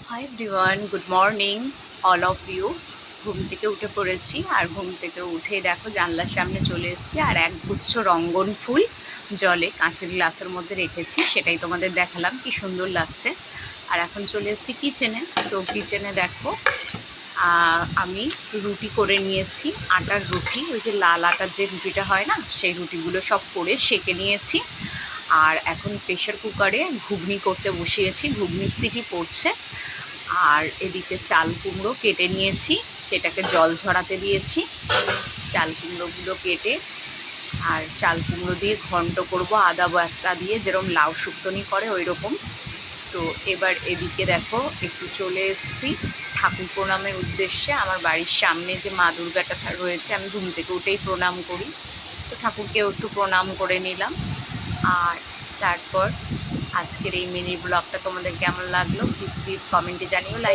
High everyone, good morning all of you. ঘুম থেকে উঠে পড়েছি, আর ঘুম থেকে উঠে দেখো জানলার সামনে চলে এসেছি, আর একগুচ্ছ রঙ্গন ফুল জলে কাঁচের গ্লাসের মধ্যে রেখেছি, সেটাই তোমাদের দেখালাম, কি সুন্দর লাগছে। আর এখন চলে এসেছি কিচেনে। তো কিচেনে দেখো আমি রুটি করে নিয়েছি, আটার রুটি, ওই যে লাল আটার যে রুটিটা হয় না, সেই রুটিগুলো সব করে সেঁকে নিয়েছি। আর এখন প্রেশার কুকারে ঘুগনি করতে বসিয়েছি, ঘুগনির সিটি পড়ছে। আর এদিকে চাল কুমড়ো কেটে নিয়েছি, সেটাকে জল ঝরাতে দিয়েছি। চাল কুমড়োগুলো কেটে আর চাল কুমড়ো দিয়ে ঘন্ট করব, আদা বাটা দিয়ে, যেরকম লাউ শুক্তনি করে ওই রকম। তো এবার এদিকে দেখো একটু চলে এসেছি ঠাকুর প্রণামের উদ্দেশ্যে। আমার বাড়ির সামনে যে মা দুর্গাটা রয়েছে, আমি ঘুম থেকে উঠেই প্রণাম করি, তো ঠাকুরকেও একটু প্রণাম করে নিলাম। আর তারপর আজকের এই মিনি ব্লগটা তোমাদের কেমন লাগলো প্লিজ কমেন্টে জানিও। লাইক